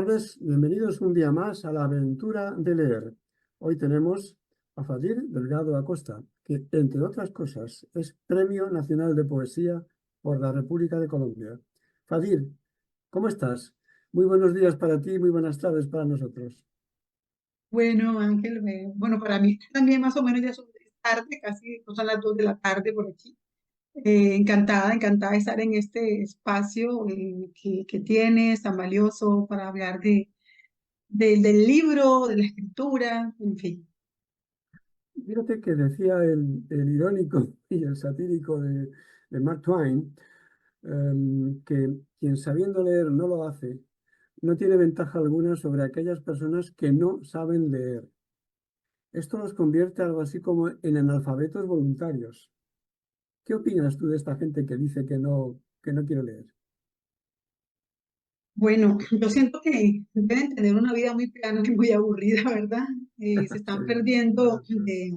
tardes, bienvenidos un día más a la aventura de leer. Hoy tenemos a Fadir Delgado Acosta, que, entre otras cosas, es Premio Nacional de Poesía por la República de Colombia. Fadir, ¿cómo estás? Muy buenos días para ti, muy buenas tardes para nosotros. Bueno, Ángel, bueno, para mí también más o menos ya son tarde, casi no son las 2 de la tarde por aquí. Encantada, encantada de estar en este espacio que tienes tan valioso para hablar del libro, de la escritura, en fin. Fíjate que decía el irónico y el satírico de Mark Twain, que quien sabiendo leer no lo hace, no tiene ventaja alguna sobre aquellas personas que no saben leer. Esto los convierte algo así como en analfabetos voluntarios. ¿Qué opinas tú de esta gente que dice que no quiere leer? Bueno, yo siento que deben tener una vida muy plana y muy aburrida, ¿verdad? Se Sí, están perdiendo eso es.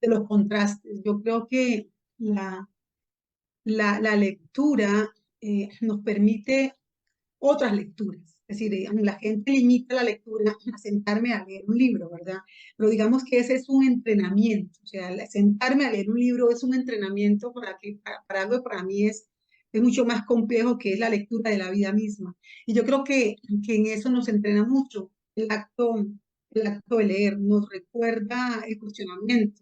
de los contrastes. Yo creo que la lectura nos permite otras lecturas. Es decir, la gente limita la lectura a sentarme a leer un libro, ¿verdad? Pero digamos que ese es un entrenamiento. O sea, sentarme a leer un libro es un entrenamiento para algo que para mí es mucho más complejo, que es la lectura de la vida misma. Y yo creo que en eso nos entrena mucho el acto de leer, nos recuerda el cuestionamiento,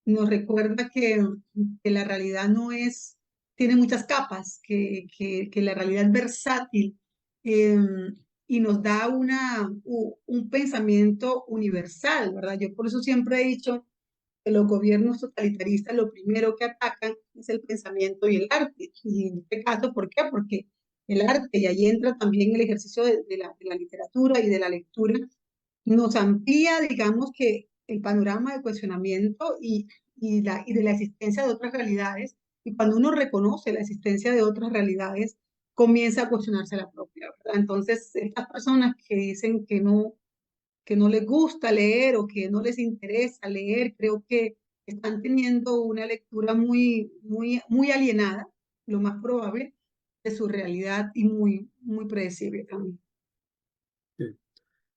nos recuerda que la realidad no es, tiene muchas capas, que la realidad es versátil, eh, y nos da un pensamiento universal, ¿verdad? Yo por eso siempre he dicho que los gobiernos totalitaristas lo primero que atacan es el pensamiento y el arte. Y en este caso, ¿por qué? Porque el arte, y ahí entra también el ejercicio de la literatura y de la lectura, nos amplía, digamos, que el panorama de cuestionamiento y de la existencia de otras realidades. Y cuando uno reconoce la existencia de otras realidades, comienza a cuestionarse la propia, ¿verdad? Entonces, estas personas que dicen que no les gusta leer o que no les interesa leer, creo que están teniendo una lectura muy alienada, lo más probable, de su realidad y muy predecible también. Sí,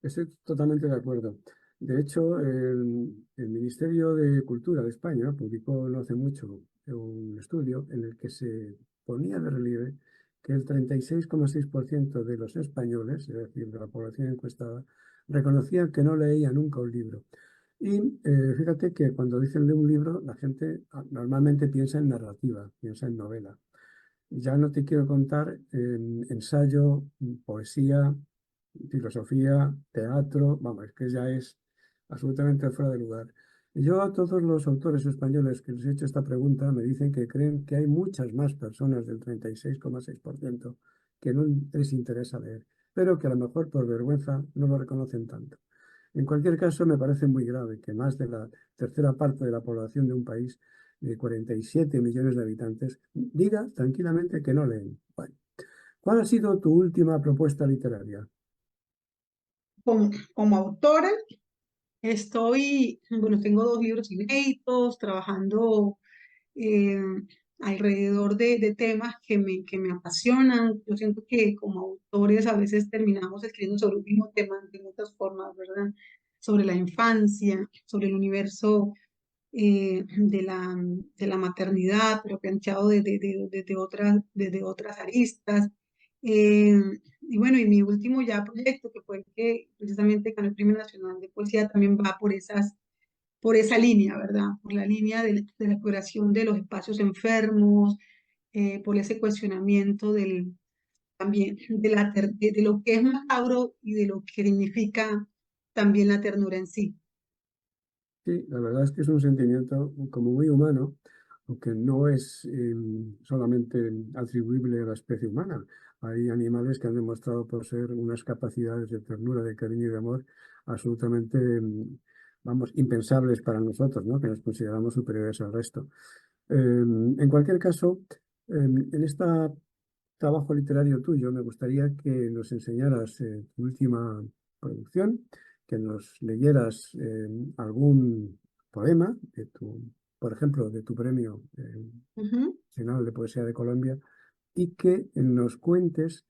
estoy totalmente de acuerdo. De hecho, el Ministerio de Cultura de España publicó no hace mucho un estudio en el que se ponía de relieve que el 36,6% de los españoles, es decir, de la población encuestada, reconocían que no leía nunca un libro. Y fíjate que cuando dicen de un libro, la gente normalmente piensa en narrativa, piensa en novela. Ya no te quiero contar en ensayo, poesía, filosofía, teatro, vamos, es que ya es absolutamente fuera de lugar. Y yo a todos los autores españoles que les he hecho esta pregunta me dicen que creen que hay muchas más personas del 36,6% que no les interesa leer, pero que a lo mejor por vergüenza no lo reconocen tanto. En cualquier caso, me parece muy grave que más de la tercera parte de la población de un país de 47 millones de habitantes diga tranquilamente que no leen. Bueno, ¿cuál ha sido tu última propuesta literaria? Como autora, bueno, tengo 2 libros inéditos, trabajando eh, alrededor de temas que me apasionan. Yo siento que como autores a veces terminamos escribiendo sobre un mismo tema de muchas formas, ¿verdad? Sobre la infancia, sobre el universo de la maternidad, pero planteado desde otras aristas. Eh, y bueno, y mi último ya proyecto, que fue el que precisamente ganó el Premio Nacional de Poesía, también va por esa línea, ¿verdad? Por la línea de la exploración de los espacios enfermos, por ese cuestionamiento también de lo que es macabro y de lo que significa también la ternura en sí. Sí, la verdad es que es un sentimiento como muy humano, aunque no es solamente atribuible a la especie humana. Hay animales que han demostrado poseer unas capacidades de ternura, de cariño y de amor absolutamente, vamos, impensables para nosotros, ¿no? Que nos consideramos superiores al resto. En cualquier caso, en este trabajo literario tuyo, me gustaría que nos enseñaras tu última producción, que nos leyeras algún poema de por ejemplo, de tu premio Ujú. Nacional de Poesía de Colombia y que nos cuentes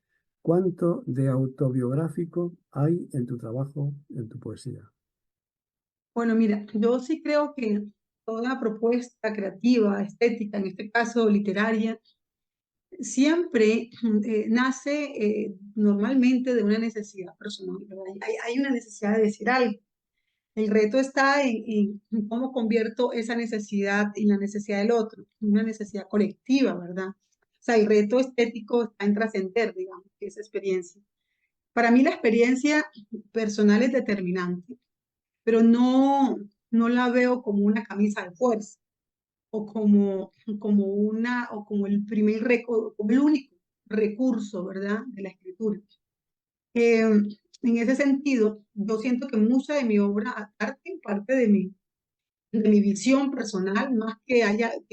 ¿Cuánto de autobiográfico hay en tu trabajo, en tu poesía? Bueno, mira, yo sí creo que toda propuesta creativa, estética, en este caso literaria, siempre nace normalmente de una necesidad personal, ¿verdad? Hay una necesidad de decir algo. El reto está en cómo convierto esa necesidad en la necesidad del otro, en una necesidad colectiva, ¿verdad? O sea, el reto estético está en trascender, digamos, esa experiencia. Para mí la experiencia personal es determinante, pero no la veo como una camisa de fuerza o como el como el único recurso, ¿verdad? De la escritura. En ese sentido, yo siento que mucha de mi obra parte parte de mi visión personal, más que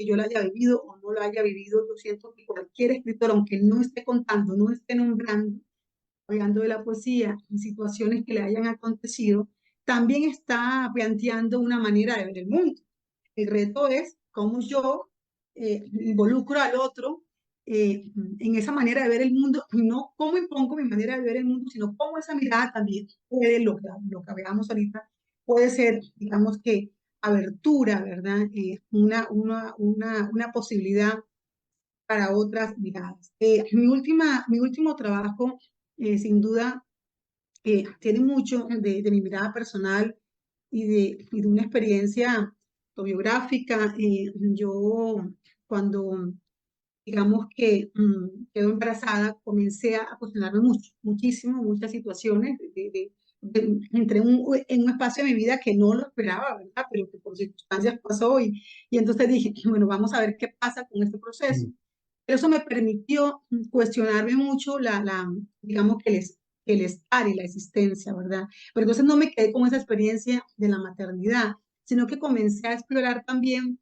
yo la haya vivido o no la haya vivido. Yo siento que cualquier escritor, aunque no esté contando, no esté nombrando, hablando de la poesía, en situaciones que le hayan acontecido, también está planteando una manera de ver el mundo. El reto es cómo yo involucro al otro en esa manera de ver el mundo, y no cómo impongo mi manera de ver el mundo, sino cómo esa mirada también puede, lo que veamos ahorita, puede ser, digamos que, abertura, ¿verdad? Una posibilidad para otras miradas. Mi último trabajo, sin duda, tiene mucho de mi mirada personal y de una experiencia autobiográfica. Yo, cuando, digamos que quedo embarazada, comencé a cuestionarme mucho, muchísimo, muchas situaciones. Entré en un espacio de mi vida que no lo esperaba, ¿verdad? Pero que por circunstancias pasó y entonces dije, bueno, vamos a ver qué pasa con este proceso. Mm. Eso me permitió cuestionarme mucho digamos que el estar y la existencia, ¿verdad? Pero entonces no me quedé con esa experiencia de la maternidad, sino que comencé a explorar también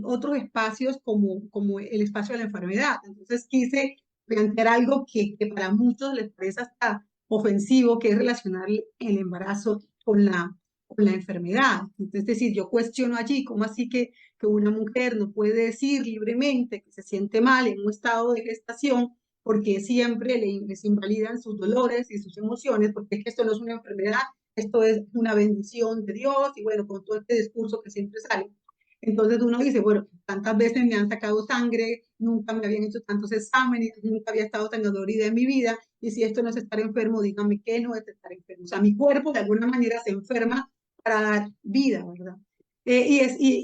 otros espacios como el espacio de la enfermedad. Entonces quise plantear algo que para muchos les parece hasta ofensivo, que es relacionar el embarazo con la enfermedad. Entonces, es decir, yo cuestiono allí cómo así que una mujer no puede decir libremente que se siente mal en un estado de gestación porque siempre les invalidan sus dolores y sus emociones, porque es que esto no es una enfermedad, esto es una bendición de Dios, y bueno, con todo este discurso que siempre sale. Entonces uno dice, bueno, tantas veces me han sacado sangre, nunca me habían hecho tantos exámenes, nunca había estado tan dolorida en mi vida, y si esto no es estar enfermo, dígame qué no es estar enfermo. O sea, mi cuerpo de alguna manera se enferma para dar vida, ¿verdad? Y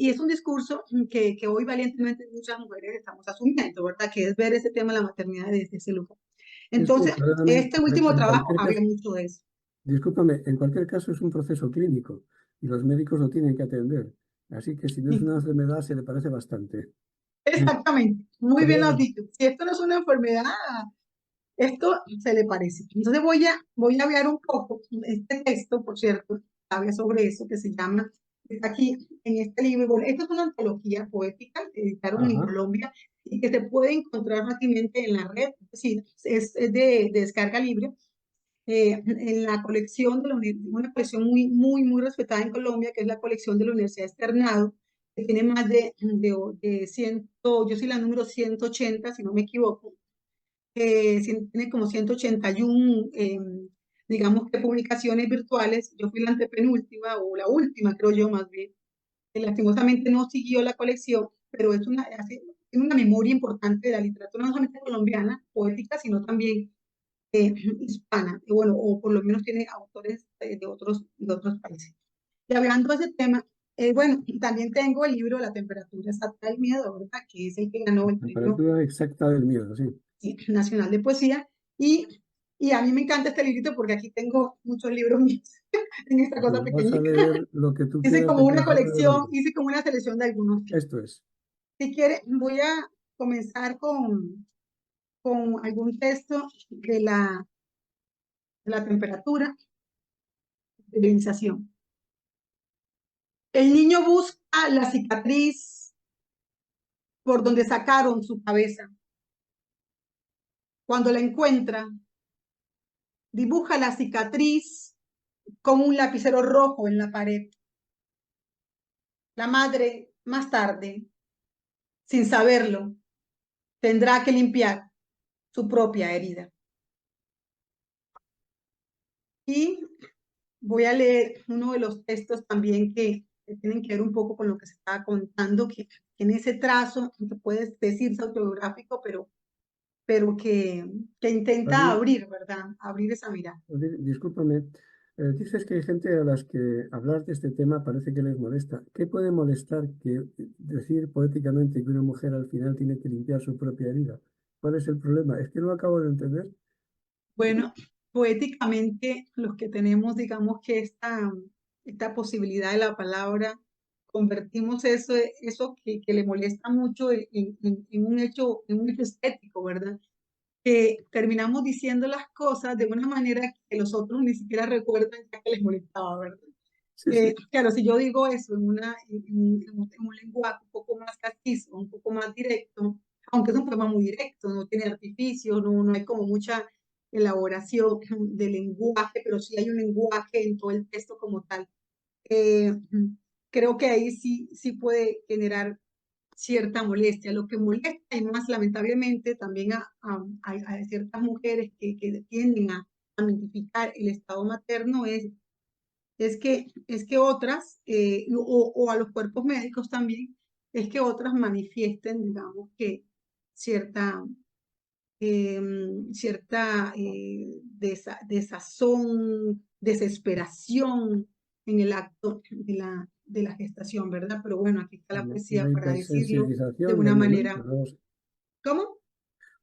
es un discurso que hoy valientemente muchas mujeres estamos asumiendo, ¿verdad? Que es ver ese tema de la maternidad desde ese lugar. Es que, Entonces, perdóname, este último en trabajo cualquier habla caso, mucho de eso. discúlpame, en cualquier caso es un proceso clínico y los médicos lo tienen que atender. Así que si no es una enfermedad, se le parece bastante. Exactamente, muy bien lo has Perdona. dicho. Si esto no es una enfermedad, esto se le parece. Entonces voy a hablar un poco. Este texto, por cierto, habla sobre eso, que se llama, está aquí en este libro. Bueno, esto es una antología poética que editaron en Ajá. Colombia y que se puede encontrar fácilmente en la red. Es decir, es de descarga libre. En la colección de una colección muy respetada en Colombia, que es la colección de la Universidad Externado, que tiene más de 100, yo soy la número 180, si no me equivoco, tiene como 181, digamos que publicaciones virtuales. Yo fui la antepenúltima o la última, creo yo más bien. Lastimosamente no siguió la colección, pero tiene una memoria importante de la literatura, no solamente colombiana, poética, sino también hispana, bueno, o por lo menos tiene autores de otros países. Y hablando de ese tema, bueno, también tengo el libro La temperatura exacta del miedo, ¿verdad? Que es el que ganó La el premio temperatura exacta del miedo, sí. Nacional de Poesía. Y, y a mí me encanta este librito porque aquí tengo muchos libros míos en esta cosa Pues vas a pequeñita. leer lo que tú quieras de cada uno de los libros. Hice como una selección de algunos. Esto es. Si quiere, voy a comenzar con algún texto de la temperatura de la iniciación. El niño busca la cicatriz por donde sacaron su cabeza. Cuando la encuentra, dibuja la cicatriz con un lapicero rojo en la pared. La madre, más tarde, sin saberlo, tendrá que limpiar su propia herida. Y voy a leer uno de los textos también que tienen que ver un poco con lo que se estaba contando, que en ese trazo, que puede decirse autobiográfico, pero que intenta Vale, abrir, ¿verdad? Abrir esa mirada. discúlpame. Dices que hay gente a las que hablar de este tema parece que les molesta. ¿Qué puede molestar que decir poéticamente que una mujer al final tiene que limpiar su propia herida? ¿Cuál es el problema? Es que no lo acabo de entender. Bueno, poéticamente, los que tenemos, digamos que esta posibilidad de la palabra, convertimos eso que le molesta mucho en un hecho estético, ¿verdad? Que terminamos diciendo las cosas de una manera que los otros ni siquiera recuerdan ya que les molestaba, ¿verdad? Sí, sí, Claro, si yo digo eso en un lenguaje un poco más castizo, un poco más directo, aunque es un poema muy directo, no tiene artificios, no hay como mucha elaboración de lenguaje, pero sí hay un lenguaje en todo el texto como tal. Eh, Creo que ahí sí puede generar cierta molestia. Lo que molesta y más lamentablemente también a ciertas mujeres que tienden a mitificar el estado materno es que otras, o a los cuerpos médicos también, es que otras manifiesten, digamos, que cierta, desazón, desesperación en el acto de la gestación, ¿verdad? Pero bueno, aquí está la una poesía para decirlo de hipersensibilización una del momento, manera. ¿no? ¿Cómo?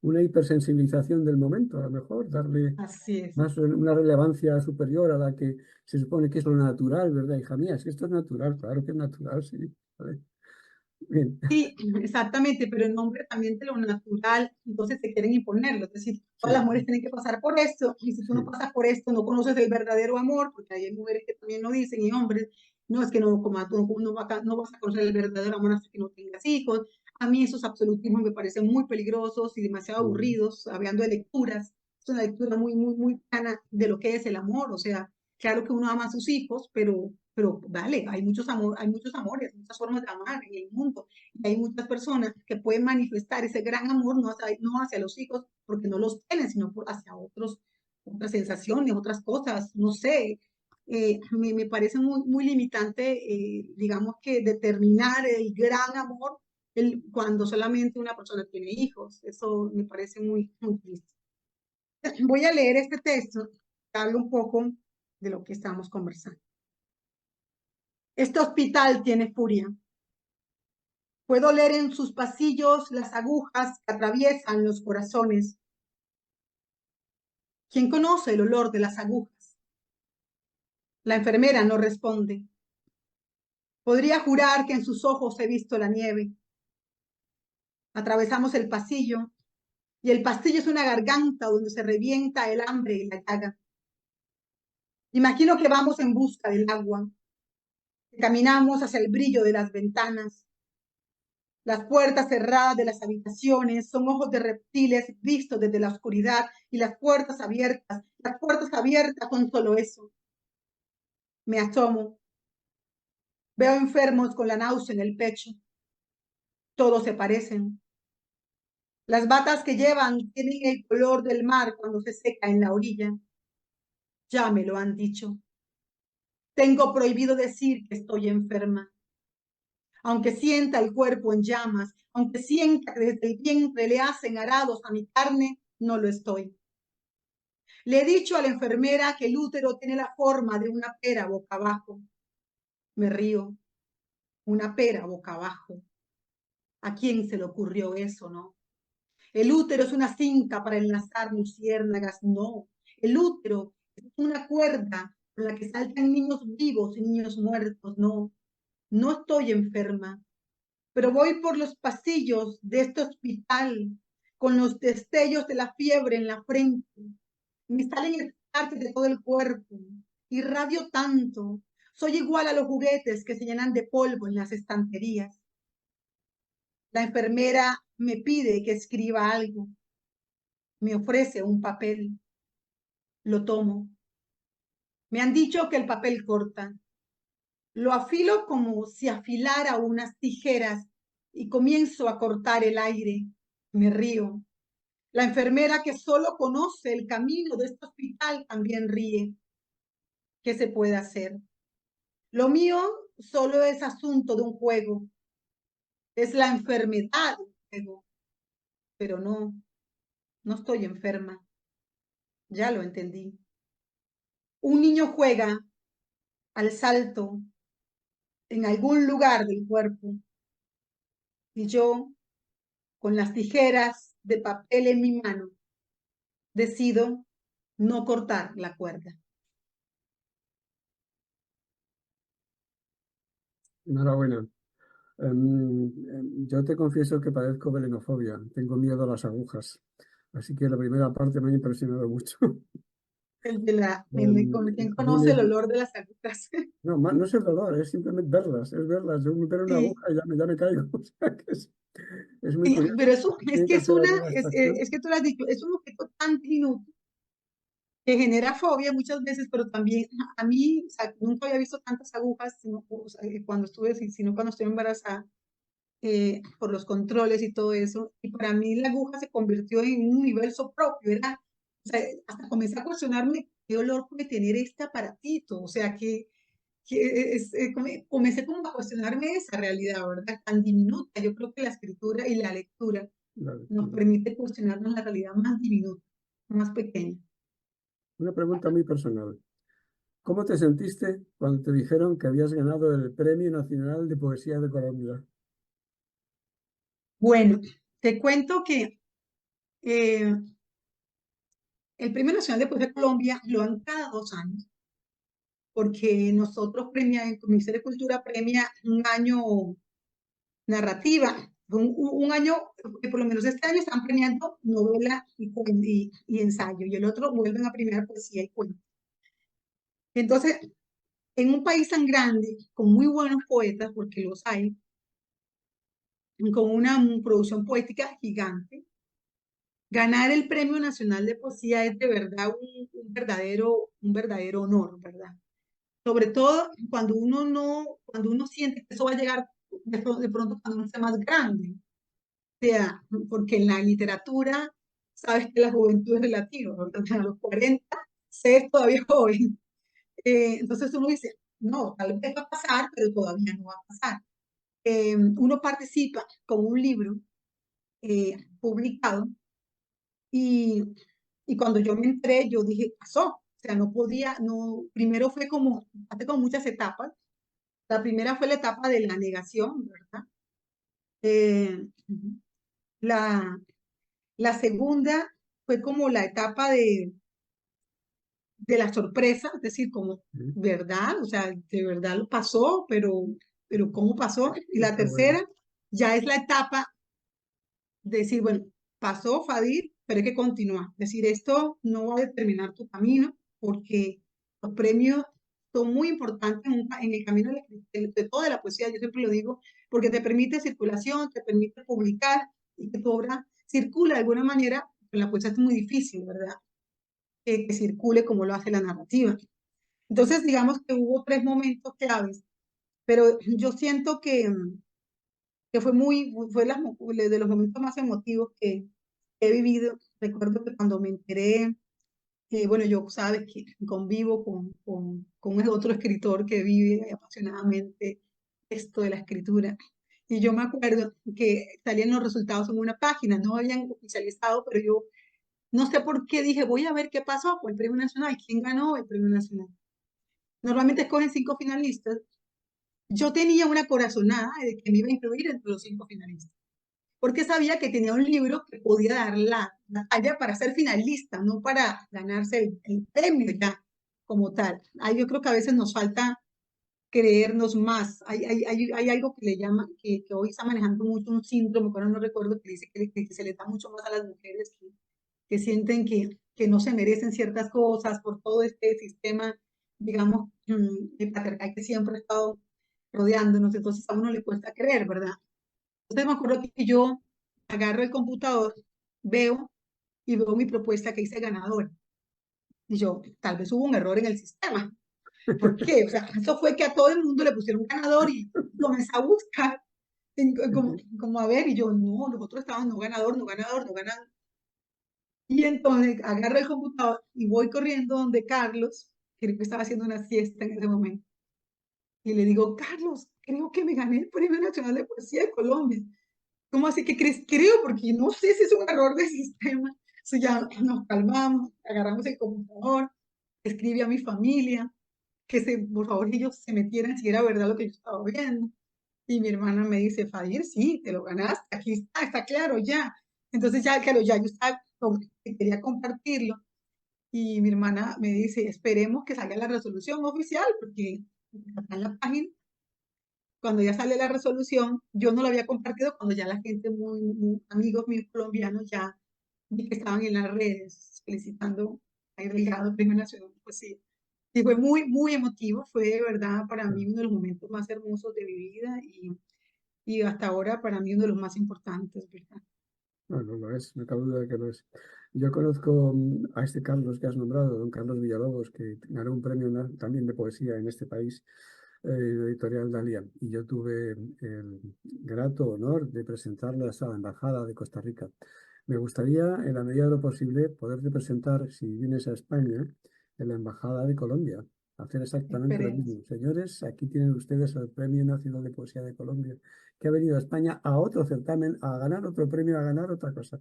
Una hipersensibilización del momento, a lo mejor, darle Así es. más una relevancia superior a la que se supone que es lo natural, ¿verdad, hija mía? Si esto es natural, claro que es natural, sí. Vale. Bien. Sí, exactamente, pero en nombre también de lo natural, entonces se quieren imponerlo. Es decir, Sí, todas las mujeres tienen que pasar por esto, y si tú no sí. pasas por esto, no conoces el verdadero amor, porque hay mujeres que también lo dicen, y hombres, no es que no, como tú no vas a conocer el verdadero amor hasta que no tengas hijos. A mí esos absolutismos me parecen muy peligrosos y demasiado Mm. aburridos, hablando de lecturas. Es una lectura muy plana de lo que es el amor, o sea, claro que uno ama a sus hijos, pero vale, hay muchos amores, muchas formas de amar en el mundo. Y hay muchas personas que pueden manifestar ese gran amor no hacia los hijos porque no los tienen, sino hacia otras sensaciones, otras cosas, no sé. Me parece muy limitante, digamos que determinar el gran amor cuando solamente una persona tiene hijos. Eso me parece muy triste. Voy a leer este texto que habla un poco de lo que estamos conversando. Este hospital tiene furia. Puedo leer en sus pasillos las agujas que atraviesan los corazones. ¿Quién conoce el olor de las agujas? La enfermera no responde. Podría jurar que en sus ojos he visto la nieve. Atravesamos el pasillo y el pasillo es una garganta donde se revienta el hambre y la llaga. Imagino que vamos en busca del agua, que caminamos hacia el brillo de las ventanas. Las puertas cerradas de las habitaciones son ojos de reptiles vistos desde la oscuridad y las puertas abiertas son solo eso. Me asomo, veo enfermos con la náusea en el pecho. Todos se parecen. Las batas que llevan tienen el color del mar cuando se seca en la orilla. Ya me lo han dicho. Tengo prohibido decir que estoy enferma. Aunque sienta el cuerpo en llamas, aunque sienta que desde el vientre le hacen arados a mi carne, no lo estoy. Le he dicho a la enfermera que el útero tiene la forma de una pera boca abajo. Me río. Una pera boca abajo. ¿A quién se le ocurrió eso, no? El útero es una cinta para enlazar luciérnagas. No. El útero es una cuerda con la que saltan niños vivos y niños muertos. No. No estoy enferma, pero voy por los pasillos de este hospital con los destellos de la fiebre en la frente. Me salen partes de todo el cuerpo. Irradio tanto. Soy igual a los juguetes que se llenan de polvo en las estanterías. La enfermera me pide que escriba algo. Me ofrece un papel. Lo tomo. Me han dicho que el papel corta. Lo afilo como si afilara unas tijeras y comienzo a cortar el aire. Me río. La enfermera que solo conoce el camino de este hospital también ríe. que se puede hacer. Lo mío solo es asunto de un juego, es la enfermedad de un juego, pero no, no estoy enferma, ya lo entendí. Un niño juega al salto en algún lugar del cuerpo y yo, con las tijeras de papel en mi mano, decido no cortar la cuerda. Enhorabuena. Yo te confieso que padezco belenofobia, tengo miedo a las agujas, así que la primera parte me ha impresionado mucho. ¿Quién A mí conoce el olor de las agujas? no, no es el dolor, es simplemente verlas, es verlas. Yo me pego una Sí, aguja y ya me caigo. O sea, que es muy sí, curioso. pero eso es Tiene que que hacer alguna extracción. es que tú lo has dicho, es un objeto tan diminuto que genera fobia muchas veces, pero también a mí, o sea, nunca había visto tantas agujas, sino, o sea, cuando estuve, sino cuando estoy embarazada, por los controles y todo eso, y para mí la aguja se convirtió en un universo propio, era, o sea, hasta comencé a cuestionarme qué olor puede tener este aparatito, o sea, comencé como a cuestionarme esa realidad, ¿verdad? Tan diminuta. Yo creo que la escritura y la lectura La nos lectura. permite cuestionarnos la realidad más diminuta, más pequeña. Una pregunta muy personal. ¿Cómo te sentiste cuando te dijeron que habías ganado el Premio Nacional de Poesía de Colombia? Bueno, te cuento que eh, el Premio Nacional de Poesía de Colombia lo dan cada 2 años, porque nosotros premiamos, el Ministerio de Cultura premia un año narrativa, un año, por lo menos este año están premiando novela y ensayo, y el otro vuelven a premiar poesía y cuento. Entonces, en un país tan grande, con muy buenos poetas, porque los hay, con una producción poética gigante, ganar el Premio Nacional de Poesía es de verdad un verdadero honor, ¿verdad? Sobre todo cuando uno no, cuando uno siente que eso va a llegar de pronto cuando uno sea más grande. O sea, porque en la literatura, sabes que la juventud es relativa, ¿verdad? A los 40 se es todavía joven. Entonces uno dice, no, tal vez va a pasar, pero todavía no va a pasar. Uno participa con un libro publicado y, y cuando yo me entré, yo dije, pasó. O sea, no podía, no, primero fue como, hace como muchas etapas. La primera fue la etapa de la negación, ¿verdad? Eh, la, la segunda fue como la etapa de la sorpresa, es decir, como, ¿Sí? ¿verdad? O sea, de verdad lo pasó, pero ¿cómo pasó? Y la Está bueno. tercera ya es la etapa de decir, bueno, pasó, Fadir, pero hay que continuar. Es decir, esto no va a determinar tu camino porque los premios son muy importantes en el camino de toda la poesía, yo siempre lo digo, porque te permite circulación, te permite publicar y que tu obra circula de alguna manera, pero la poesía es muy difícil, ¿verdad? Que circule como lo hace la narrativa. Entonces, digamos que hubo 3 momentos claves, pero yo siento que fue de los momentos más emotivos que he vivido. Recuerdo que cuando me enteré, bueno, yo sabes que convivo con otro escritor que vive apasionadamente esto de la escritura. Y yo me acuerdo que salían los resultados en una página, no habían oficializado, pero yo no sé por qué dije, voy a ver qué pasó con el Premio Nacional, quién ganó el Premio Nacional. Normalmente escogen 5 finalistas. Yo tenía una corazonada de que me iba a incluir entre los 5 finalistas, porque sabía que tenía un libro que podía dar la talla para ser finalista, no para ganarse el premio ya como tal. Ahí yo creo que a veces nos falta creernos más. Hay algo que le llama, que hoy está manejando mucho un síndrome, pero no recuerdo, que dice que se le da mucho más a las mujeres que sienten que no se merecen ciertas cosas por todo este sistema, digamos, patriarcal que siempre ha estado rodeándonos. Entonces a uno le cuesta creer, ¿verdad? Entonces me acuerdo que yo agarro el computador, veo y veo mi propuesta que hice ganadora. Y yo, tal vez hubo un error en el sistema. ¿Por qué? O sea, eso fue que a todo el mundo le pusieron ganador y comencé a buscar, como a ver, y yo, no, nosotros estábamos no ganador, no ganador, no ganador. Y entonces agarro el computador y voy corriendo donde Carlos, creo que estaba haciendo una siesta en ese momento. Y le digo, Carlos, creo que me gané el Premio Nacional de Poesía de Colombia. ¿Cómo así que crees? Creo, porque no sé si es un error del sistema. Entonces ya nos calmamos, agarramos el computador, escribí a mi familia, por favor ellos se metieran si era verdad lo que yo estaba viendo. Y mi hermana me dice, Fadir, sí, te lo ganaste, aquí está claro ya. Entonces ya, claro, ya yo estaba, quería compartirlo. Y mi hermana me dice, esperemos que salga la resolución oficial, porque está en la página. Cuando ya sale la resolución, yo no la había compartido cuando ya la gente, amigos míos colombianos, ya vi que estaban en las redes felicitando a Delgado, Premio Nacional de Poesía. Y fue muy, muy emotivo, fue de verdad para mí uno de los momentos más hermosos de mi vida y hasta ahora para mí uno de los más importantes, ¿verdad? Bueno, lo es, no cabe duda de que lo es. Yo conozco a este Carlos que has nombrado, don Carlos Villalobos, que ganó un premio también de poesía en este país, de Editorial Dalia. Y yo tuve el grato honor de presentarlas a la Embajada de Costa Rica. Me gustaría, en la medida de lo posible, poderte presentar, si vienes a España, en la Embajada de Colombia. Hacer exactamente lo Esperemos. mismo. Señores, aquí tienen ustedes el Premio Nacional de Poesía de Colombia, que ha venido a España a otro certamen, a ganar otro premio, a ganar otra cosa.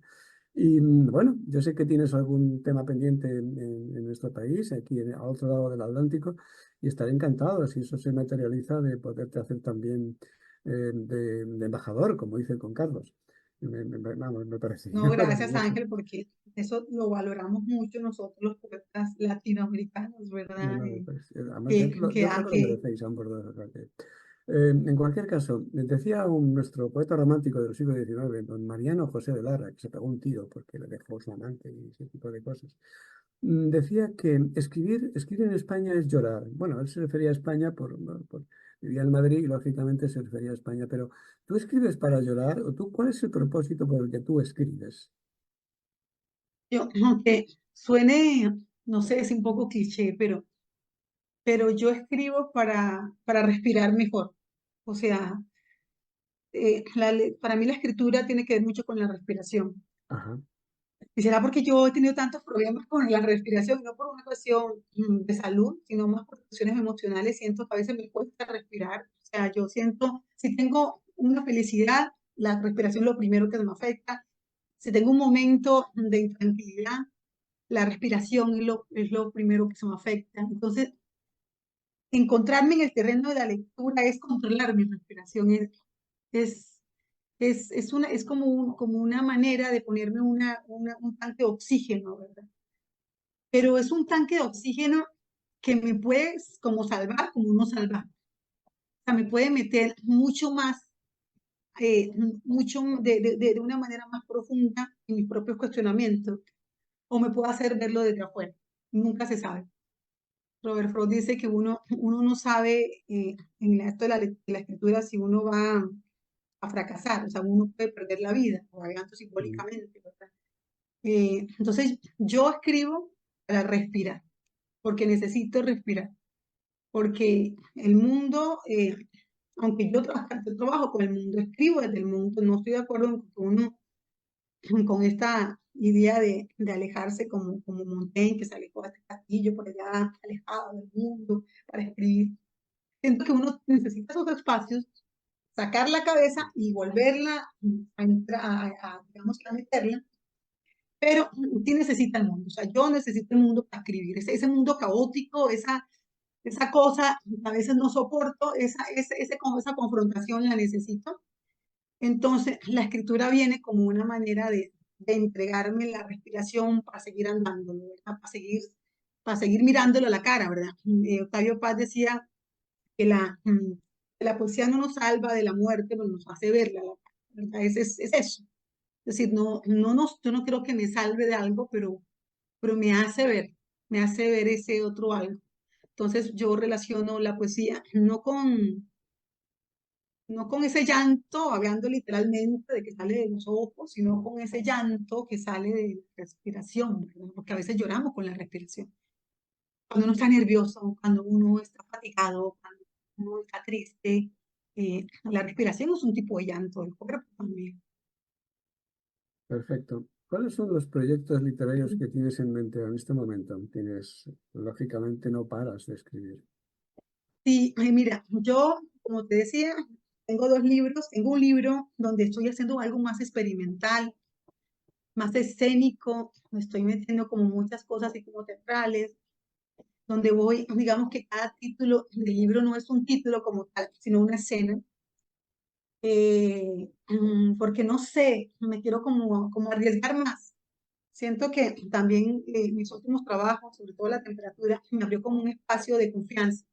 Y bueno, yo sé que tienes algún tema pendiente en nuestro país, aquí al otro lado del Atlántico, y estaré encantado si eso se materializa de poderte hacer también de embajador, como hice con Carlos. Vamos, me parecería No, gracias maravilloso. Ángel, porque eso lo valoramos mucho nosotros los poetas latinoamericanos, No, ¿verdad? no, me parece- además, yo creo que lo Que merecéis ambos dos. O sea que, en cualquier caso, decía nuestro poeta romántico del siglo XIX, don Mariano José de Lara, que se pegó un tiro porque le dejó su amante y ese tipo de cosas. Decía que escribir en España es llorar. Bueno, él se refería a España vivía en Madrid y lógicamente se refería a España, pero ¿tú escribes para llorar o tú cuál es el propósito por el que tú escribes? yo, aunque suene, no sé, es un poco cliché, pero yo escribo para respirar mejor. O sea, para mí la escritura tiene que ver mucho con la respiración. Ajá. Y será porque yo he tenido tantos problemas con la respiración, no por una cuestión de salud, sino más por cuestiones emocionales. Siento que a veces me cuesta respirar. O sea, yo siento, si tengo una felicidad, la respiración es lo primero que me afecta. Si tengo un momento de intranquilidad, la respiración es lo primero que se me afecta. Entonces, encontrarme en el terreno de la lectura es controlar mi respiración, es, es como, como una manera de ponerme un tanque de oxígeno, ¿verdad? Pero es un tanque de oxígeno que me puede como salvar, como no salvar. O sea, me puede meter mucho más, mucho de una manera más profunda en mis propios cuestionamientos, o me puede hacer verlo desde afuera. Nunca se sabe. Robert Frost dice que uno no sabe en esto de la escritura si uno va a fracasar, o sea, uno puede perder la vida, o hablando Mm. simbólicamente, ¿verdad? Entonces, yo escribo para respirar, porque necesito respirar, porque el mundo, aunque yo trabajo con el mundo, escribo desde el mundo, no estoy de acuerdo en que uno con esta idea de alejarse como Montaigne, que se alejó de este castillo por allá, alejado del mundo, para escribir. Siento que uno necesita esos espacios, sacar la cabeza y volverla digamos, a meterla, pero sí necesita el mundo. O sea, yo necesito el mundo para escribir, ese mundo caótico, esa cosa, a veces no soporto, esa confrontación la necesito. Entonces, la escritura viene como una manera de entregarme la respiración para seguir andando, ¿verdad? Para seguir mirándolo a la cara, ¿verdad? Octavio Paz decía que la poesía no nos salva de la muerte, pero nos hace verla, a la cara, ¿verdad? Es eso. Es decir, yo no creo que me salve de algo, pero me hace ver ese otro algo. Entonces, yo relaciono la poesía no con ese llanto, hablando literalmente de que sale de los ojos, sino con ese llanto que sale de la respiración, ¿verdad? Porque a veces lloramos con la respiración. Cuando uno está nervioso, cuando uno está fatigado, cuando uno está triste, la respiración es un tipo de llanto del cuerpo también. Perfecto. ¿Cuáles son los proyectos literarios que tienes en mente en este momento? Lógicamente no paras de escribir. Sí, ay, mira, yo, como te decía, tengo dos libros. Tengo un libro donde estoy haciendo algo más experimental, más escénico, me estoy metiendo como muchas cosas así como teatrales, donde voy, digamos que cada título del libro no es un título como tal, sino una escena, porque no sé, me quiero como arriesgar más. Siento que también mis últimos trabajos, sobre todo la temperatura, me abrió como un espacio de confianza.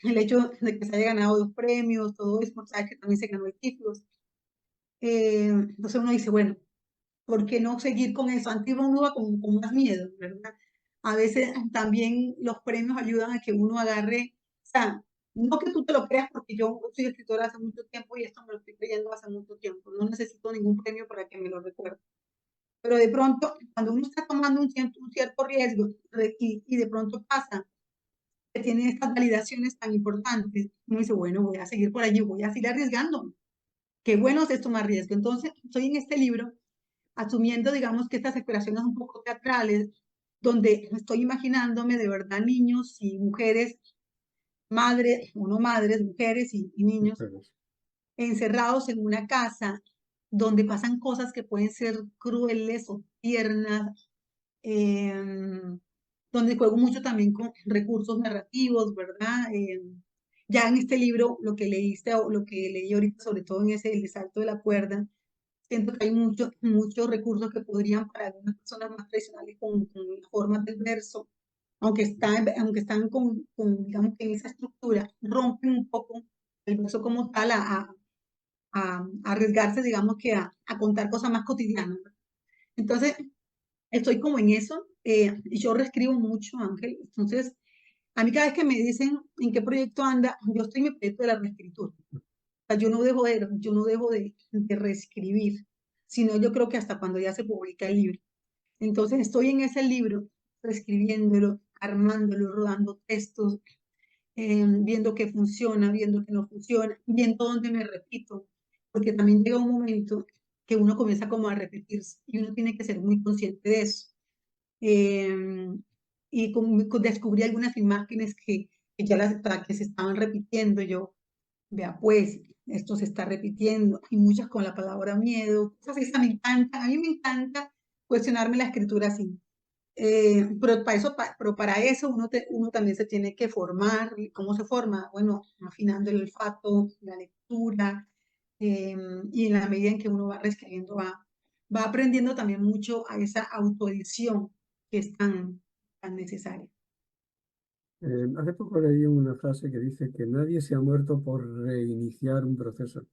El hecho de que se haya ganado dos premios, todo eso, sabes que también se ganó el Tiflos. Entonces uno dice, bueno, ¿por qué no seguir con eso? Antes uno va con más miedo, ¿verdad? A veces también los premios ayudan a que uno agarre, o sea, no que tú te lo creas porque yo soy escritora hace mucho tiempo y esto me lo estoy creyendo hace mucho tiempo, no necesito ningún premio para que me lo recuerde. Pero de pronto, cuando uno está tomando un cierto riesgo y de pronto pasa que tiene estas validaciones tan importantes, uno dice, bueno, voy a seguir por allí, voy a seguir arriesgando. Qué bueno es tomar riesgo. Entonces, estoy en este libro asumiendo, digamos, que estas exploraciones un poco teatrales, donde estoy imaginándome de verdad niños y mujeres, madres, o no madres, mujeres y niños, Mujeres. encerrados en una casa donde pasan cosas que pueden ser crueles o tiernas, donde juego mucho también con recursos narrativos, ¿verdad? Ya en este libro, lo que leíste o lo que leí ahorita, sobre todo en ese, El salto de la cuerda, siento que hay muchos recursos que podrían para algunas personas más tradicionales con las formas del verso, aunque están digamos que en esa estructura, rompen un poco el verso como tal a arriesgarse, digamos que a contar cosas más cotidianas. Entonces, estoy como en eso, y yo reescribo mucho, Ángel. Entonces, a mí cada vez que me dicen en qué proyecto anda, yo estoy en mi proyecto de la reescritura. O sea, yo no dejo de reescribir, sino yo creo que hasta cuando ya se publica el libro. Entonces, estoy en ese libro, reescribiéndolo, armándolo, rodando textos, viendo qué funciona, viendo qué no funciona, viendo dónde me repito, porque también llega un momento que uno comienza como a repetirse y uno tiene que ser muy consciente de eso. Eh, y descubrí algunas imágenes que ya que se estaban repitiendo. Yo, vea pues, esto se está repitiendo, y muchas con la palabra miedo, cosas así, me encanta, a mí me encanta cuestionarme la escritura así. Pero para eso uno también se tiene que formar. ¿Cómo se forma? Bueno, afinando el olfato, la lectura, y en la medida en que uno va reescribiendo, va aprendiendo también mucho a esa autoedición que es tan necesaria. Hace poco leí una frase que dice que nadie se ha muerto por reiniciar un proceso.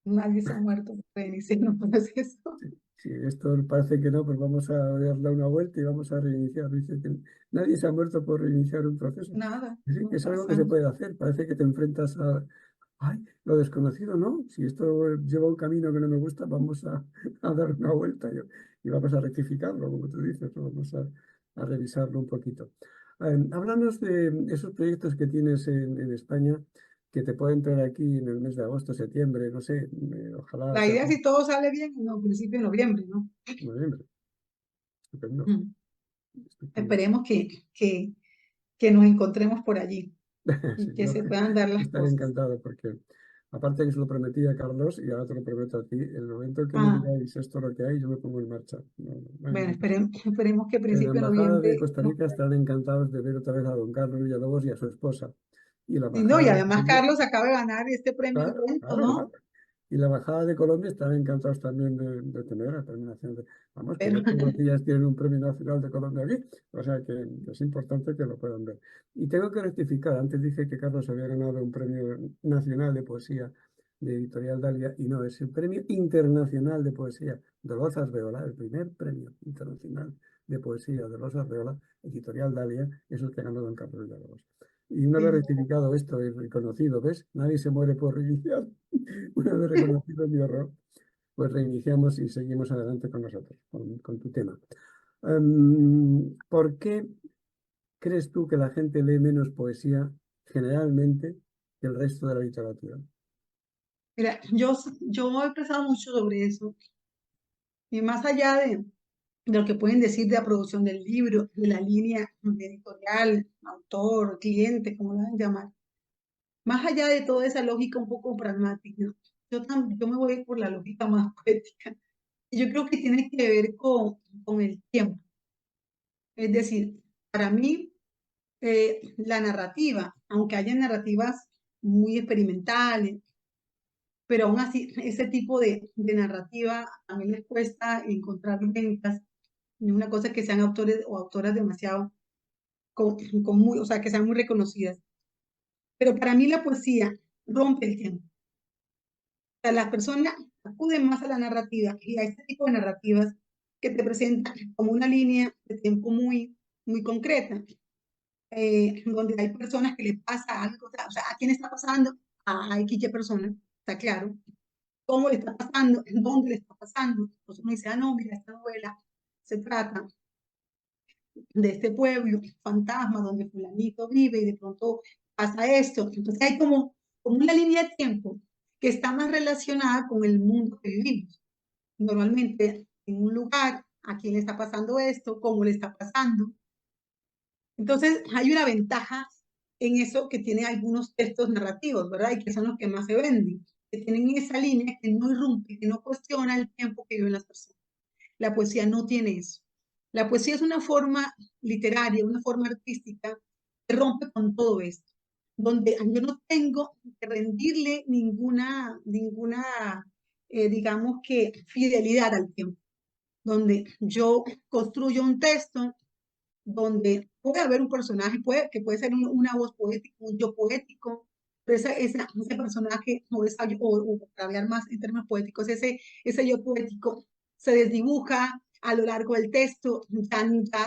Nadie se ha muerto por reiniciar un proceso. Si esto parece que no, pues vamos a darle una vuelta y vamos a reiniciar. Dice que nadie se ha muerto por reiniciar un proceso. Nada, Sí, no es algo que pasa. se puede hacer. Parece que te enfrentas a, ay, lo desconocido, ¿no? Si esto lleva un camino que no me gusta, vamos a dar una vuelta y vamos a rectificarlo, como tú dices, ¿no? Vamos a revisarlo un poquito. Háblanos de esos proyectos que tienes en España que te pueden traer aquí en el mes de agosto, septiembre, no sé, ojalá La sea idea, si todo sale bien, no, principio de noviembre, ¿no? noviembre. Estupendo, Mm. estupendo. Esperemos que nos encontremos por allí Sí, y que yo se puedan dar las estaré cosas. encantado porque aparte que se lo prometí a Carlos y ahora te lo prometo a ti, el momento que me Ah, digáis esto lo que hay, yo me pongo en marcha. No hay bueno, ningún- esperemos que a En la principio de Embajada de noviembre. Costa Rica estarán encantados de ver otra vez a don Carlos Villalobos y a su esposa. Y la Y no, Embajada y de además Colombia, Carlos acaba de ganar este premio claro, Rento, claro, ¿no? claro. Y la Embajada de Colombia estarán encantados también de tener la terminación de... Vamos, que Pero, no todos los días tienen un premio nacional de Colombia aquí, o sea que es importante que lo puedan ver. Y tengo que rectificar, antes dije que Carlos había ganado un premio nacional de poesía de Editorial Dalia, y no, es el premio internacional de poesía de Los Arreola, el primer premio internacional de poesía de Los Arreola, Editorial Dalia, es el que ganó don Carlos Villalobos. Y una vez sí, rectificado esto y reconocido, ¿ves? Nadie se muere por reiniciar. Una vez reconocido mi error, pues reiniciamos y seguimos adelante con nosotros, con tu tema. ¿Por qué crees tú que la gente lee menos poesía generalmente que el resto de la literatura? mira, yo he pensado mucho sobre eso Y más allá de lo que pueden decir de la producción del libro, de la línea editorial, autor, cliente, como la van a llamar, más allá de toda esa lógica un poco pragmática, yo me voy por la lógica más poética. Y yo creo que tiene que ver con el tiempo. Es decir, para mí, la narrativa, aunque haya narrativas muy experimentales, pero aún así, ese tipo de narrativa a mí les cuesta encontrar ventas. Y una cosa es que sean autores o autoras demasiado, o sea, que sean muy reconocidas. Pero para mí la poesía rompe el tiempo. O sea, las personas acuden más a la narrativa y a este tipo de narrativas que te presentan como una línea de tiempo muy concreta, donde hay personas que le pasa algo, o sea, ¿a quién está pasando? A X personas, está claro. ¿Cómo le está pasando? ¿En dónde le está pasando? Entonces uno dice, ah, no, mira, esta novela se trata de este pueblo fantasma donde fulanito vive y de pronto pasa esto. Entonces hay como una línea de tiempo que está más relacionada con el mundo que vivimos. Normalmente en un lugar, a quién le está pasando esto, cómo le está pasando. Entonces hay una ventaja en eso que tiene algunos textos narrativos, ¿verdad? Y que son los que más se venden, que tienen esa línea que no irrumpe, que no cuestiona el tiempo que viven las personas. La poesía no tiene eso. La poesía es una forma literaria, una forma artística que rompe con todo esto, donde yo no tengo que rendirle digamos que, fidelidad al tiempo, donde yo construyo un texto, donde puede haber un personaje, que puede ser una voz poética, un yo poético, pero ese personaje, o para hablar más en términos poéticos, ese yo poético se desdibuja a lo largo del texto,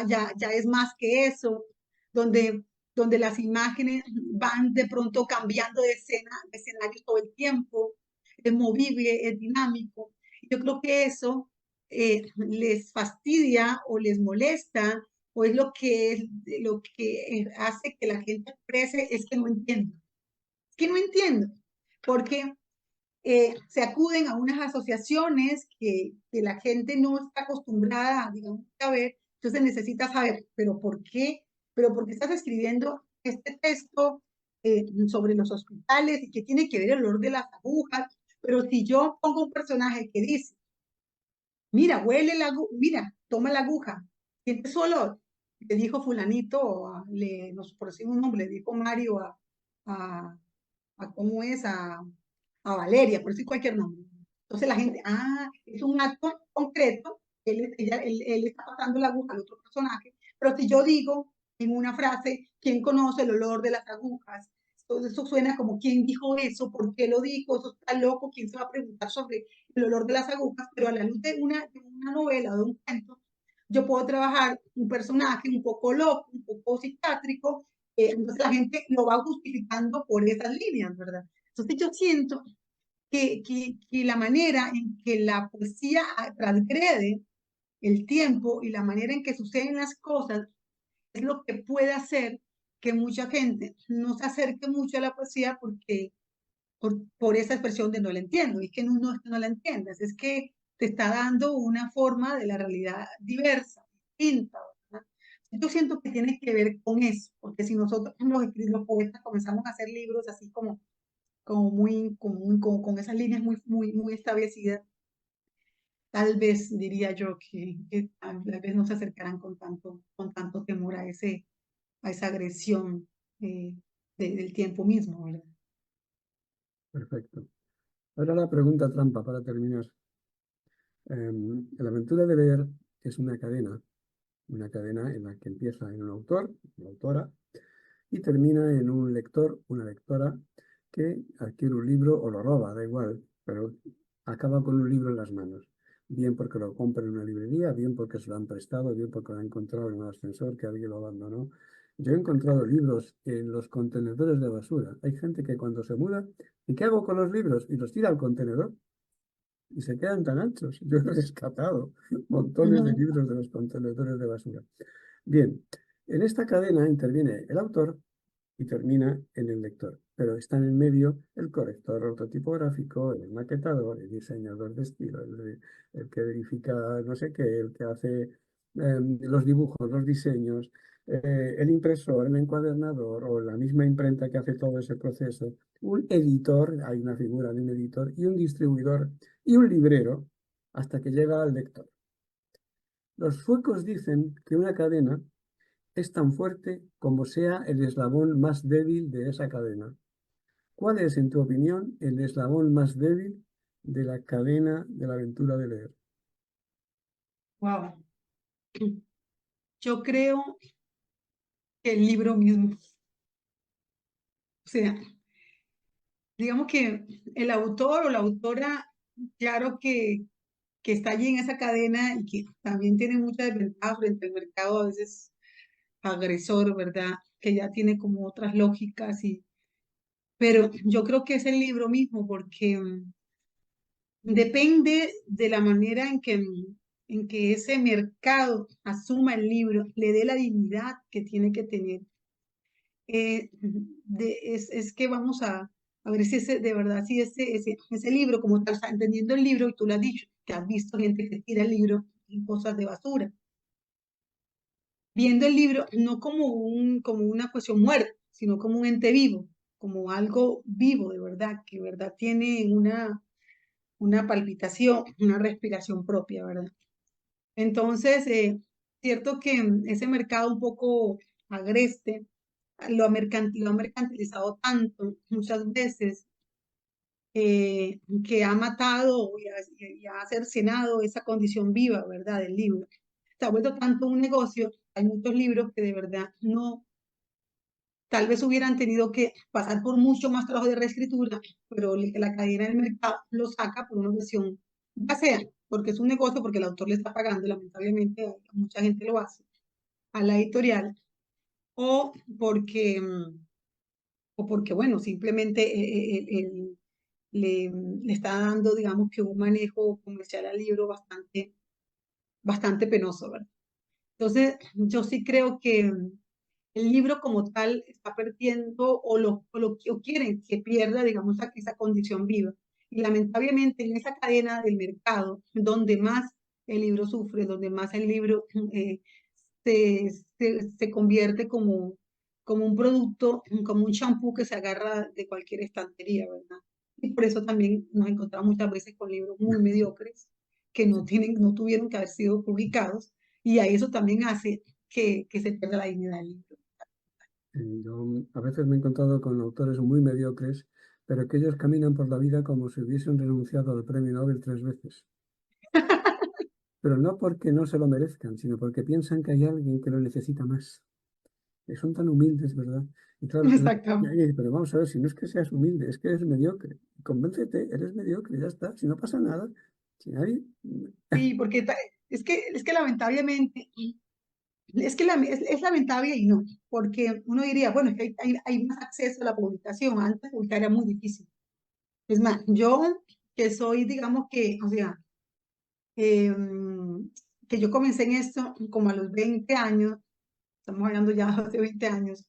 ya es más que eso, donde, donde las imágenes van de pronto cambiando de escenario todo el tiempo, es movible, es dinámico. Yo creo que eso les fastidia o les molesta o es lo que hace que la gente exprese, es que no entiendo. Es que no entiendo, porque se acuden a unas asociaciones que la gente no está acostumbrada, digamos, a ver, entonces necesita saber, pero ¿por qué? ¿Pero por qué estás escribiendo este texto sobre los hospitales y que tiene que ver el olor de las agujas? Pero si yo pongo un personaje que dice, mira, huele la aguja, mira, toma la aguja, siente su olor. Le dijo fulanito, no sé por decir un nombre, le dijo Mario a, ¿cómo es? A Valeria, por decir cualquier nombre. Entonces la gente, es un acto concreto, él está pasando la aguja al otro personaje, pero si yo digo en una frase, ¿quién conoce el olor de las agujas? Entonces eso suena como, ¿quién dijo eso? ¿Por qué lo dijo? Eso está loco, ¿quién se va a preguntar sobre el olor de las agujas? Pero a la luz de una novela o de un cuento, yo puedo trabajar un personaje un poco loco, un poco psiquiátrico, entonces la gente lo va justificando por esas líneas, ¿verdad? Entonces yo siento que la manera en que la poesía transgrede el tiempo y la manera en que suceden las cosas es lo que puede hacer que mucha gente no se acerque mucho a la poesía por esa expresión de no la entiendo. Y es que no es que no la entiendas, es que te está dando una forma de la realidad diversa, distinta, ¿verdad? Yo siento que tiene que ver con eso, porque si nosotros los poetas comenzamos a hacer libros así con esas líneas muy establecidas, tal vez diría yo que tal vez no se acercarán con tanto temor a esa agresión eh, del tiempo mismo, ¿verdad? Perfecto. Ahora la pregunta trampa para terminar. La aventura de leer es una cadena en la que empieza en un autor, una autora, y termina en un lector, una lectora, que adquiere un libro o lo roba, da igual, pero acaba con un libro en las manos. Bien porque lo compra en una librería, bien porque se lo han prestado, bien porque lo ha encontrado en un ascensor que alguien lo abandonó. Yo he encontrado libros en los contenedores de basura. Hay gente que cuando se muda, ¿y qué hago con los libros? Y los tira al contenedor y se quedan tan anchos. Yo he rescatado montones de Ujú. libros de los contenedores de basura. Bien, en esta cadena interviene el autor y termina en el lector. Pero está en el medio el corrector ortotipográfico, el maquetador, el diseñador de estilo, el que verifica no sé qué, el que hace los dibujos, los diseños, el impresor, el encuadernador o la misma imprenta que hace todo ese proceso, un editor, hay una figura de un editor, y un distribuidor y un librero hasta que llega al lector. Los suecos dicen que una cadena es tan fuerte como sea el eslabón más débil de esa cadena. ¿Cuál es, en tu opinión, el eslabón más débil de la cadena de la aventura de leer? Wow. Yo creo que el libro mismo, o sea, digamos que el autor o la autora, claro que está allí en esa cadena y que también tiene mucha desventaja frente al mercado a veces agresor, ¿verdad? Que ya tiene como otras lógicas pero yo creo que es el libro mismo porque depende de la manera en que ese mercado asuma el libro, le dé la dignidad que tiene que tener. Es que vamos a ver si ese, de verdad, si ese libro como tal, o sea, entendiendo el libro, y tú lo has dicho, que has visto gente que tira el libro en cosas de basura, viendo el libro no como una cuestión muerta, sino como un ente vivo, como algo vivo de verdad tiene una palpitación, una respiración propia, ¿verdad? Entonces, cierto que ese mercado un poco agreste lo ha mercantilizado tanto muchas veces que ha matado y ha cercenado esa condición viva, ¿verdad? Del libro. Se ha vuelto tanto un negocio, hay muchos libros que de verdad no, tal vez hubieran tenido que pasar por mucho más trabajo de reescritura, pero la cadena del mercado lo saca por una versión, ya sea porque es un negocio, porque el autor le está pagando, lamentablemente mucha gente lo hace, a la editorial, o porque, o porque bueno, simplemente le está dando, digamos, que un manejo comercial al libro bastante penoso, ¿verdad? Entonces, yo sí creo que el libro como tal está perdiendo o quieren que pierda, digamos, esa condición viva. Y lamentablemente en esa cadena del mercado, donde más el libro sufre, donde más el libro se convierte como un producto, como un champú que se agarra de cualquier estantería, ¿verdad? Y por eso también nos encontramos muchas veces con libros muy mediocres que no tuvieron que haber sido publicados y a eso también hace que se pierda la dignidad del libro. Yo a veces me he encontrado con autores muy mediocres, pero que ellos caminan por la vida como si hubiesen renunciado al premio Nobel 3 veces. Pero no porque no se lo merezcan, sino porque piensan que hay alguien que lo necesita más. Son tan humildes, ¿verdad? Y claro, Exactamente. pero vamos a ver, si no es que seas humilde, es que eres mediocre. Convéncete, eres mediocre, ya está. Si no pasa nada, si nadie... Sí, porque es que lamentablemente, es lamentable y no, porque uno diría, bueno, es que hay más acceso a la publicación, antes publicar era muy difícil. Es más, yo que soy, digamos que, o sea, que yo comencé en esto como a los 20 años, estamos hablando ya de 20 años,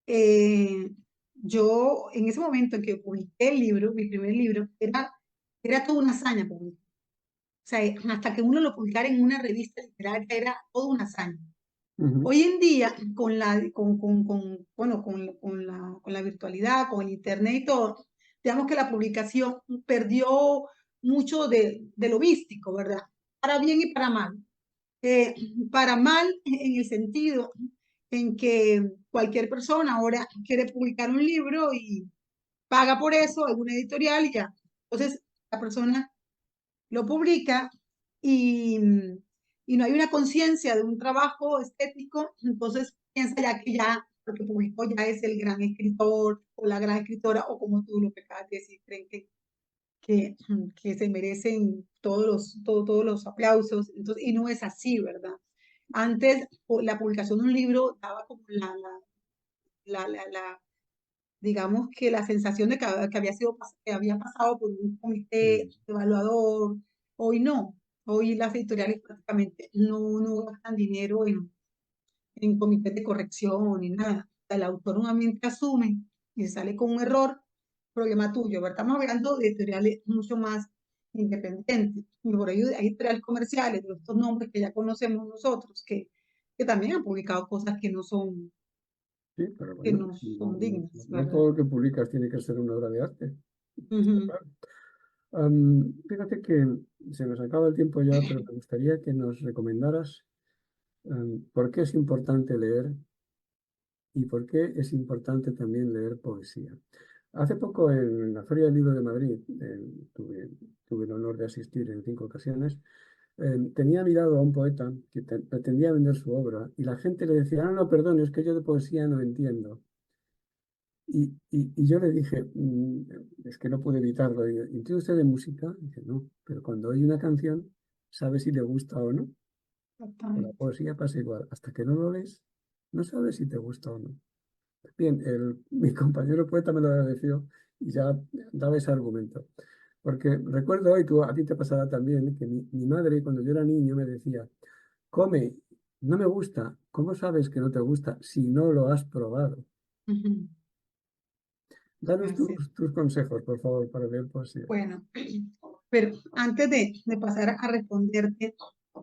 eh, yo en ese momento en que publiqué el libro, mi primer libro, era toda una hazaña publicar. O sea, hasta que uno lo publicara en una revista literaria era toda una hazaña. Ujú. Hoy en día, bueno, con la virtualidad, con el internet y todo, digamos que la publicación perdió mucho de lo místico, ¿verdad? Para bien y para mal. Eh, para mal en el sentido en que cualquier persona ahora quiere publicar un libro y paga por eso, alguna editorial y ya. Entonces, la persona lo publica y, y no hay una conciencia de un trabajo estético, entonces piensa ya que ya lo que publicó ya es el gran escritor o la gran escritora, o como tú lo que acabas de decir, creen que se merecen todos los aplausos, entonces, y no es así, ¿verdad? Antes, la publicación de un libro daba como la digamos que la sensación de que que había pasado por un comité Mm. evaluador. Hoy no, hoy las editoriales prácticamente no gastan dinero en comités de corrección ni nada. el autor nuevamente asume y sale con un error, problema tuyo, ¿verdad? Estamos hablando de editoriales mucho más independientes. Y por ello hay editoriales comerciales de estos nombres que ya conocemos nosotros, que también han publicado cosas Sí, pero que bueno, no son dignas, no ¿verdad? todo lo que publicas tiene que ser una obra de arte. Está Ujú. claro. Fíjate que se nos acaba el tiempo ya, pero me gustaría que nos recomendaras por qué es importante leer y por qué es importante también leer poesía. Hace poco en la Feria del Libro de Madrid, tuve el honor de asistir en 5 ocasiones, tenía mirado a un poeta que pretendía vender su obra y la gente le decía, no, no, perdón, es que yo de poesía no entiendo. Y yo le dije, es que no pude evitarlo. Y, ¿entiende usted de música? Y dice, no, pero cuando oye una canción, sabe si le gusta o no. Con la Exactamente. poesía pasa igual. Hasta que no lo lees, no sabes si te gusta o no. Bien, mi compañero poeta me lo agradeció y ya daba ese argumento. Porque recuerdo hoy, a ti te pasará también, que mi madre cuando yo era niño me decía, come, no me gusta. ¿Cómo sabes que no te gusta si no lo has probado? Ujú. Danos Así es. tus consejos, por favor, para leer poesía. Bueno, pero antes de pasar a responderte,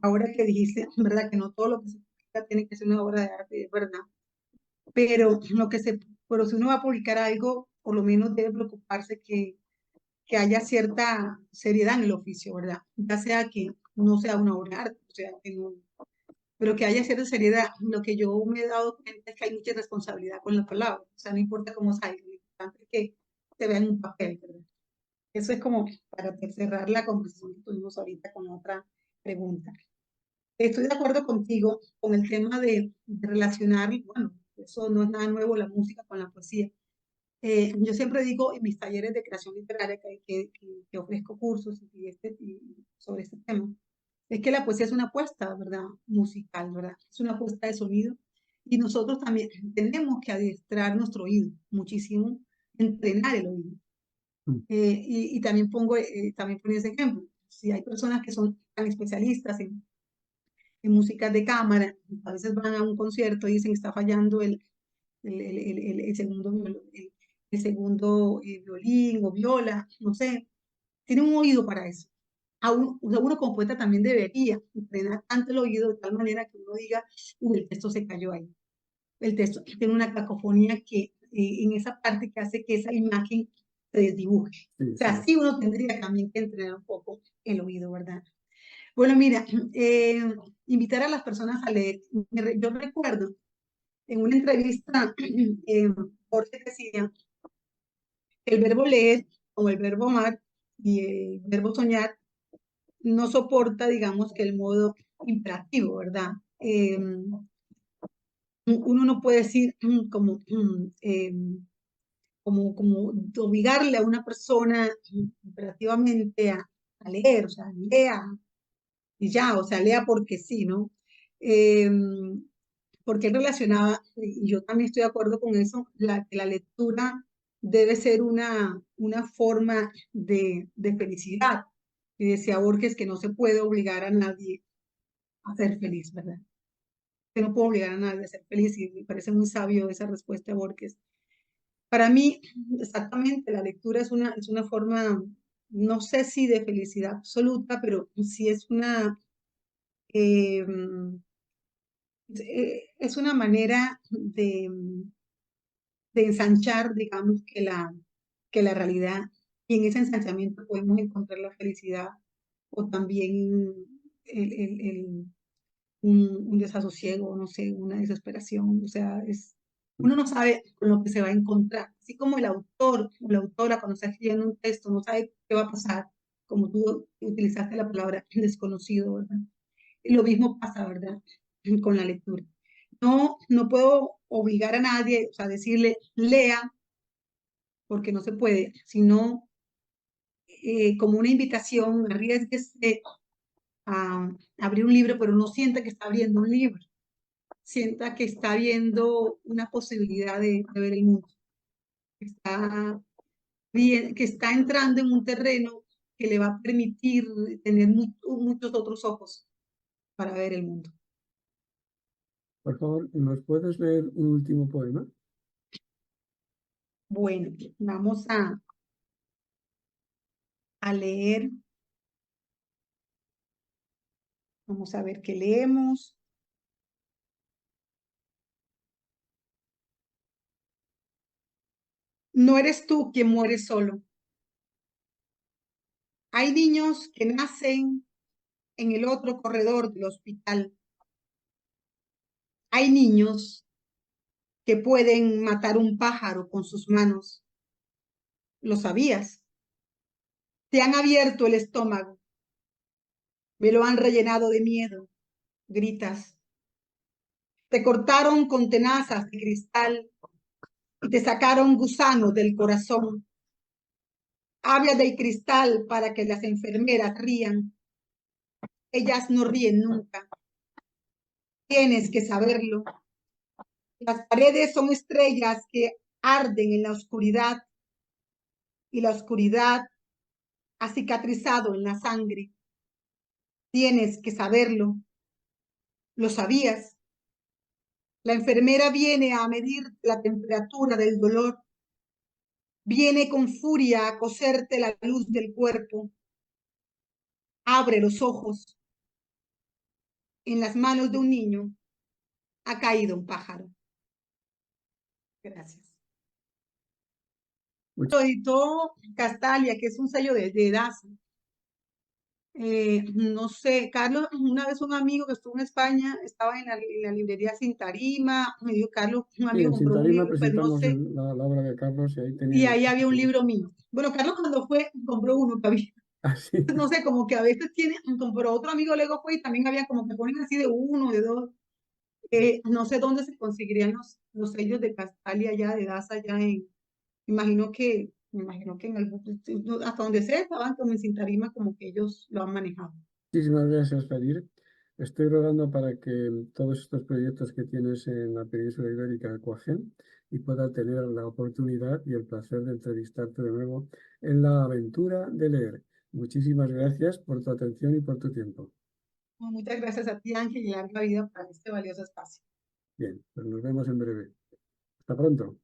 ahora que dijiste, ¿verdad? Que no todo lo que se publica tiene que ser una obra de arte, es verdad. Pero pero si uno va a publicar algo, por lo menos debe preocuparse que haya cierta seriedad en el oficio, ¿verdad? Ya sea que no sea una obra de arte, o sea, pero que haya cierta seriedad. Lo que yo me he dado cuenta es que hay mucha responsabilidad con la palabra, o sea, no importa cómo salga, lo importante es que se vea en un papel, ¿verdad? Eso es como para cerrar la conversación que tuvimos ahorita con otra pregunta. Estoy de acuerdo contigo con el tema de relacionar, bueno, eso no es nada nuevo, la música con la poesía. Yo siempre digo en mis talleres de creación literaria que ofrezco cursos y sobre este tema, es que la poesía es una apuesta, ¿verdad? Musical, ¿verdad? Es una apuesta de sonido. Y nosotros también tenemos que adiestrar nuestro oído muchísimo, entrenar el oído. Mm. Y también también pongo ese ejemplo. Si hay personas que son tan especialistas en músicas de cámara, a veces van a un concierto y dicen que está fallando el segundo, el segundo violín o viola, no sé, tienen un oído para eso. O sea, uno como poeta también debería entrenar tanto el oído de tal manera que uno diga, "Uy, el texto se cayó ahí. El texto tiene una cacofonía que en esa parte que hace que esa imagen se desdibuje. Sí, O sea, sí. sí uno tendría también que entrenar un poco el oído, ¿verdad? Bueno, mira, invitar a las personas a leer. Yo recuerdo en una entrevista, Jorge decía, el verbo leer, como el verbo amar y el verbo soñar, no soporta, digamos, que el modo imperativo, ¿verdad? Uno no puede decir como obligarle a una persona imperativamente a leer, o sea, lea y ya, o sea, lea porque sí, ¿no? Eh, Porque él relacionaba, y yo también estoy de acuerdo con eso, que la lectura debe ser una forma de felicidad. Y decía Borges que no se puede obligar a nadie a ser feliz, ¿verdad? Que no puedo obligar a nadie a ser feliz y me parece muy sabio esa respuesta de Borges. Para mí, exactamente, la lectura es una forma, no sé si de felicidad absoluta, pero sí eh, es una manera de ensanchar, digamos, que la realidad. Y en ese ensanchamiento podemos encontrar la felicidad o también un desasosiego, no sé, una desesperación. O sea, uno no sabe con lo que se va a encontrar. Así como el autor o la autora cuando está escribiendo un texto no sabe qué va a pasar, como tú utilizaste la palabra desconocido, ¿verdad? Y lo mismo pasa, ¿verdad? Con la lectura. No puedo obligar a nadie, o sea, decirle, lea, porque no se puede, sino como una invitación, arriesguese a abrir un libro, pero no sienta que está abriendo un libro, sienta que está viendo una posibilidad de ver el mundo, que está, que está entrando en un terreno que le va a permitir tener muchos otros ojos para ver el mundo. Por favor, ¿nos puedes leer un último poema? Bueno, vamos a leer. Vamos a ver qué leemos. No eres tú quien muere solo. Hay niños que nacen en el otro corredor del hospital. Hay niños que pueden matar un pájaro con sus manos. ¿Lo sabías? Te han abierto el estómago. Me lo han rellenado de miedo. Gritas. Te cortaron con tenazas de cristal y te sacaron gusanos del corazón. Hablas del cristal para que las enfermeras rían. Ellas no ríen nunca. Tienes que saberlo. Las paredes son estrellas que arden en la oscuridad y la oscuridad ha cicatrizado en la sangre. Tienes que saberlo. ¿Lo sabías? La enfermera viene a medir la temperatura del dolor. Viene con furia a coserte la luz del cuerpo. Abre los ojos. En las manos de un niño ha caído un pájaro. Gracias. Lo editó Castalia, que es un sello de Daza. No sé, Carlos, una vez un amigo que estuvo en España, estaba en la librería Sin Tarima, me dijo, Carlos, un Sí, amigo en compró un Sintarima libro, pero no presentamos sé, la obra de Carlos y ahí y tenía... ahí había un libro mío. Bueno, Carlos cuando fue, compró uno que había, Así. no sé, como que a veces tiene, compró otro amigo luego fue y también había como que ponen así de uno, de dos. No sé dónde se conseguirían los sellos de Castalia allá, de Daza allá me imagino que en algún, hasta donde sé, estaban como en Sintarima, como que ellos lo han manejado. Muchísimas gracias, Fadir. Estoy rodando para que todos estos proyectos que tienes en la península ibérica cuajen y pueda tener la oportunidad y el placer de entrevistarte de nuevo en la aventura de leer. Muchísimas gracias por tu atención y por tu tiempo. Muchas gracias a ti, Ángel, y larga vida para este valioso espacio. Bien, pues nos vemos en breve. Hasta pronto.